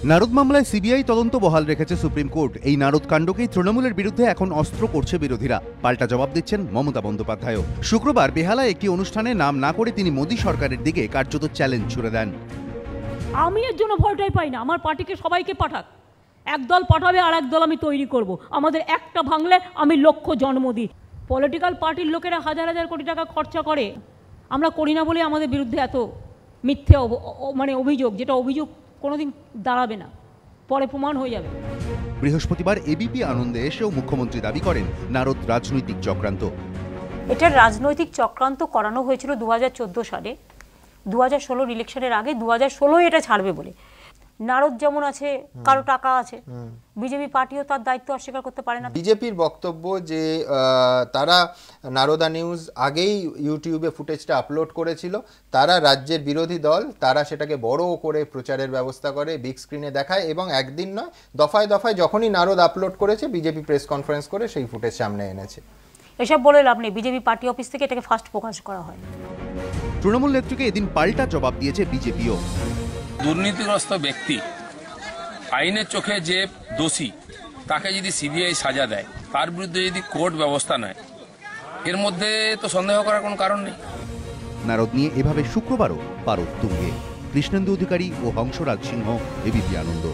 নারদ মামলায় সিবিআই তদন্ত বহাল রেখেছে সুপ্রিম কোর্ট। এই নারদ কাণ্ডকেই তৃণমূলের বিরুদ্ধে এখন অস্ত্র করছে বিরোধীরা। পাল্টা জবাব দিচ্ছেন মমতা বন্দ্যোপাধ্যায়ও। শুক্রবার বেহালায় একটি অনুষ্ঠানে নাম না করে তিনি মোদী সরকারের দিকে কার্যত চ্যালেঞ্জ ছুড়ে দেন। আমি এর জন্য ভয়টাই পাই না। আমার পার্টিকে সবাইকে পাঠাক, একদল পাঠাবে আর একদল আমি তৈরি করব। আমাদের একটা ভাঙলে আমি লক্ষ জন্ম দিই। পলিটিক্যাল পার্টির লোকেরা হাজার হাজার কোটি টাকা খরচা করে, আমরা করি না বলে আমাদের বিরুদ্ধে এত মিথ্যে অভিযোগ, যেটা অভিযোগ কোনোদিন দাঁড়াবে না, পরে প্রমাণ হয়ে যাবে। বৃহস্পতিবার এবিপি আনন্দে এসেও মুখ্যমন্ত্রী দাবি করেন নারদ রাজনৈতিক চক্রান্ত। এটা রাজনৈতিক চক্রান্ত করানো হয়েছিল 2014 সালে, 2016 ইলেকশনের আগে। 2016 এটা ছাড়বে বলে। নারদ যেমন আছে, কারো টাকা আছে, বিজেপি পার্টিও তার দায়িত্ব অস্বীকার করতে পারে না। বিজেপির বক্তব্য যে তারা নারদা নিউজ আগেই ইউটিউবে ফুটেজটা আপলোড করেছিল, তারা রাজ্যের বিরোধী দল, তারা সেটাকে বড় করে প্রচারের ব্যবস্থা করে, বিগ স্ক্রিনে দেখায় এবং একদিন নয় দফায় দফায় যখনই নারদ আপলোড করেছে বিজেপি প্রেস কনফারেন্স করে সেই ফুটেজ সামনে এনেছে। এসব বলে লাভ নেই, বিজেপি পার্টি অফিস থেকে এটাকে ফার্স্ট প্রকাশ করা হয়। তৃণমূল নেত্রীকে এদিন পাল্টা জবাব দিয়েছে বিজেপিও। দুর্নীতিগ্রস্ত ব্যক্তি, আইনের চোখে যে দোষী, তাকে যদি সিবিআই সাজা দেয়, তার বিরুদ্ধে যদি কোর্ট ব্যবস্থা নেয়, এর মধ্যে তো সন্দেহ করার কোনো কারণ নেই। নারদ নিয়ে এভাবে শুক্রবারও পারদ তুঙ্গে। কৃষ্ণেন্দু অধিকারী ও হংসরাজ সিংহ, এবিপি আনন্দ।